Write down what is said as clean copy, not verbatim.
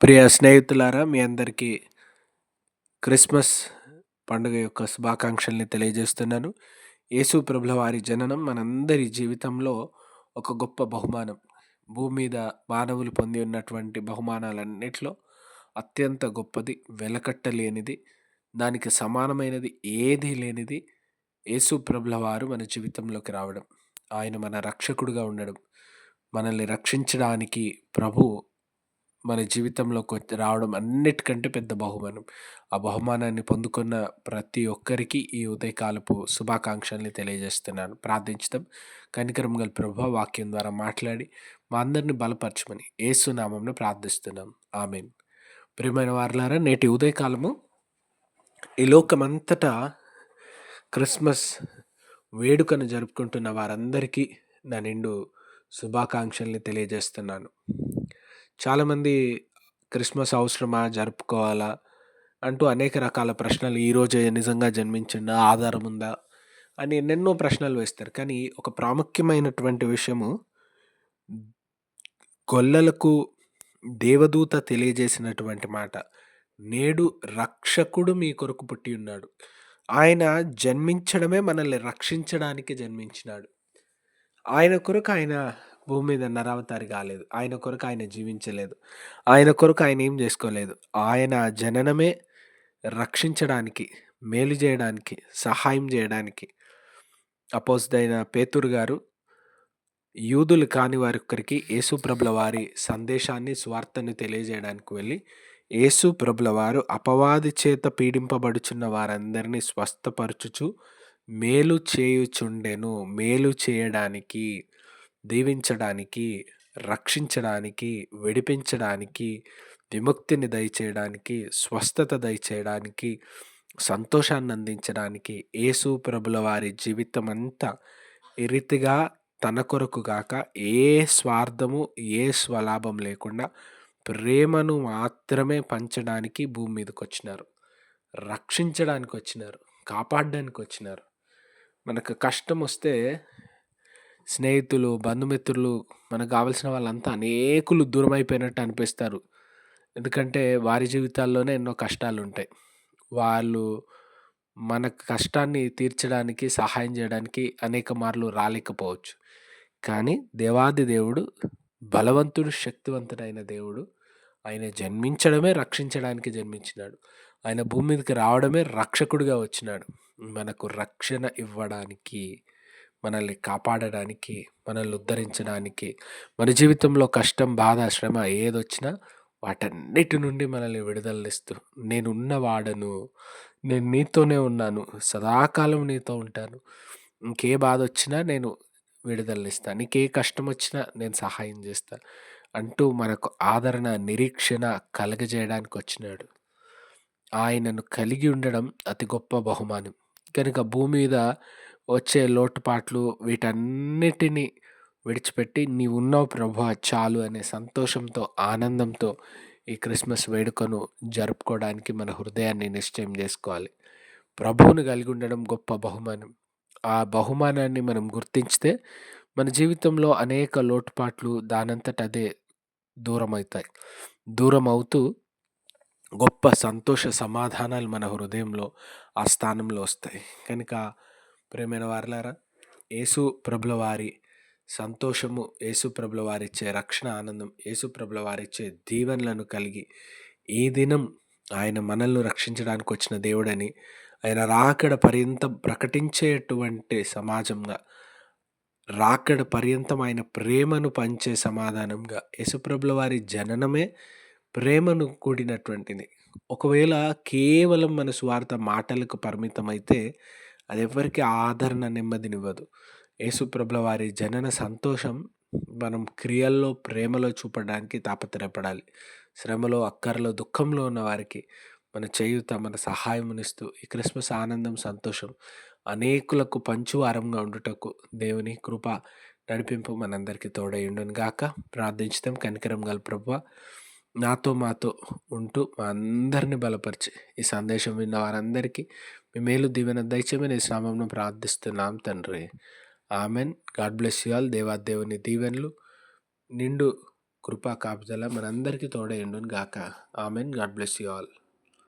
ప్రియ స్నేహితులారా, మీ అందరికీ క్రిస్మస్ పండుగ యొక్క శుభాకాంక్షల్ని తెలియజేస్తున్నాను. యేసు ప్రభుల వారి జననం మనందరి జీవితంలో ఒక గొప్ప బహుమానం. భూమి మీద మానవులు పొంది ఉన్నటువంటి బహుమానాలన్నిట్లో అత్యంత గొప్పది, వెలకట్టలేనిది, దానికి సమానమైనది ఏదీ లేనిది యేసు ప్రభుల వారు మన జీవితంలోకి రావడం. ఆయన మన రక్షకుడుగా ఉండడం. మనల్ని రక్షించడానికి ప్రభువు మన జీవితంలోకి రావడం అన్నిటికంటే పెద్ద బహుమానం. ఆ బహుమానాన్ని పొందుకున్న ప్రతి ఒక్కరికి ఈ ఉదయకాలపు శుభాకాంక్షల్ని తెలియజేస్తున్నాను. ప్రార్థించుదాం. కనికరం గల ప్రభువా, వాక్యం ద్వారా మాట్లాడి మా అందరిని బలపరచమని యేసు నామమున ప్రార్థిస్తున్నాం. ఆమేన్. ప్రియమైన వారలారా, నేటి ఉదయకాలము ఈ లోకమంతటా క్రిస్మస్ వేడుకను జరుపుకుంటున్న వారందరికీ నా నిండు శుభాకాంక్షల్ని తెలియజేస్తున్నాను. చాలామంది క్రిస్మస్ అవసరమా, జరుపుకోవాలా అంటూ అనేక రకాల ప్రశ్నలు, ఈరోజే నిజంగా జన్మించిండా, ఆధారం ఉందా అని ఎన్నెన్నో ప్రశ్నలు వేస్తారు. కానీ ఒక ప్రాముఖ్యమైనటువంటి విషయము, గొల్లలకు దేవదూత తెలియజేసినటువంటి మాట, నేడు రక్షకుడు మీ కొరకు పుట్టి ఉన్నాడు. ఆయన జన్మించడమే మనల్ని రక్షించడానికి జన్మించినాడు. ఆయన కొరకు ఆయన భూమి మీద నరావతారి కాలేదు. ఆయన కొరకు ఆయన జీవించలేదు. ఆయన కొరకు ఆయన ఏం చేసుకోలేదు. ఆయన జననమే రక్షించడానికి, మేలు చేయడానికి, సహాయం చేయడానికి. అపోస్తలుడైన పేతురు గారు యూదులు కాని వారొక్కరికి యేసు ప్రభుల వారి సందేశాన్ని, సువార్తను తెలియజేయడానికి వెళ్ళి, యేసు ప్రభుల వారు అపవాది చేత పీడింపబడుచున్న వారందరినీ స్వస్థపరచుచు మేలు చేయుచుండెను. మేలు చేయడానికి, దీవించడానికి, రక్షించడానికి, విడిపించడానికి, విముక్తిని దయచేయడానికి, స్వస్థత దయచేయడానికి, సంతోషాన్ని అందించడానికి యేసు ప్రభుల వారి జీవితం అంతా ఈ రీతిగా తన కొరకు గాక, ఏ స్వార్థము, ఏ స్వలాభం లేకుండా ప్రేమను మాత్రమే పంచడానికి భూమి మీదకొచ్చినారు. రక్షించడానికి వచ్చినారు. కాపాడడానికి వచ్చినారు. మనకు కష్టం వస్తే స్నేహితులు, బంధుమిత్రులు, మనకు కావాల్సిన వాళ్ళంతా అనేకులు దూరం అయిపోయినట్టు అనిపిస్తారు. ఎందుకంటే వారి జీవితాల్లోనే ఎన్నో కష్టాలుంటాయి. వాళ్ళు మన కష్టాన్ని తీర్చడానికి, సహాయం చేయడానికి అనేక మార్లు రాలేకపోవచ్చు. కానీ దేవాది దేవుడు బలవంతుడు, శక్తివంతుడైన దేవుడు. ఆయన జన్మించడమే రక్షించడానికి జన్మించినాడు. ఆయన భూమి మీదకి రావడమే రక్షకుడిగా వచ్చినాడు. మనకు రక్షణ ఇవ్వడానికి, మనల్ని కాపాడడానికి, మనల్ని ఉద్ధరించడానికి, మన జీవితంలో కష్టం, బాధ, శ్రమ ఏదొచ్చినా వాటన్నిటి నుండి మనల్ని విడుదలనిస్తూ, నేనున్నవాడను, నేను నీతోనే ఉన్నాను, సదాకాలం నీతో ఉంటాను, ఇంకే బాధ వచ్చినా నేను విడుదలనిస్తాను, నీకే కష్టం వచ్చినా నేను సహాయం చేస్తా అంటూ మనకు ఆదరణ, నిరీక్షణ కలగజేయడానికి వచ్చినాడు. ఆయనను కలిగి ఉండడం అతి గొప్ప బహుమానం. కనుక భూమి మీద వచ్చే లోటుపాట్లు వీటన్నిటిని విడిచిపెట్టి, నీవున్నావు ప్రభువా చాలు అనే సంతోషంతో, ఆనందంతో ఈ క్రిస్మస్ వేడుకను జరుపుకోవడానికి మన హృదయాన్ని నిశ్చయం చేసుకోవాలి. ప్రభువును కలిగి ఉండడం గొప్ప బహుమానం. ఆ బహుమానాన్ని మనం గుర్తించితే మన జీవితంలో అనేక లోటుపాట్లు దానంతట అదే దూరమవుతాయి. దూరం అవుతూ గొప్ప సంతోష సమాధానాలు మన హృదయంలో ఆ స్థానంలో వస్తాయి. కనుక ప్రియమైన వారలారా, యేసు ప్రభుల వారి సంతోషము, యేసు ప్రభుల వారిచ్చే రక్షణ ఆనందం, యేసు ప్రభుల వారిచ్చే దీవెనలను కలిగి ఈ దినం ఆయన మనల్ని రక్షించడానికి వచ్చిన దేవుడని, ఆయన రాకడ పర్యంతం ప్రకటించేటువంటి సమాజంగా, రాకడ పర్యంతం ఆయన ప్రేమను పంచే సమాధానంగా, యేసుప్రభుల వారి జననమే ప్రేమను కూడినటువంటిది. ఒకవేళ కేవలం మన స్వార్థ మాటలకు పరిమితమైతే అది ఎవ్వరికి ఆదరణ, నెమ్మదినివ్వదు. యేసుప్రభుల వారి జనన సంతోషం మనం క్రియల్లో, ప్రేమలో చూపడానికి తాపత్రయపడాలి. శ్రమలో, అక్కరలో, దుఃఖంలో ఉన్న వారికి మన చేయూత, మన సహాయమునిస్తూ ఈ క్రిస్మస్ ఆనందం, సంతోషం అనేకులకు పంచువారంగా ఉండుటకు దేవుని కృప, నడిపింపు మనందరికీ తోడై ఉండును గాక. ప్రార్థించుదాం. కనికరం గల ప్రభువా, నాతో మాతో ఉంటూ మా అందరిని బలపరిచి ఈ సందేశం విన్న వారందరికీ మీ మేలు, దీవెన దయచేయమని యేసు నామమున ప్రార్థిస్తున్నాం తండ్రి. Amen. God bless you all. దేవాదేవుని దీవెనలు, నిండు కృపా కాపుదల మనందరికీ తోడై ఉండును గాక. Amen. God bless you all.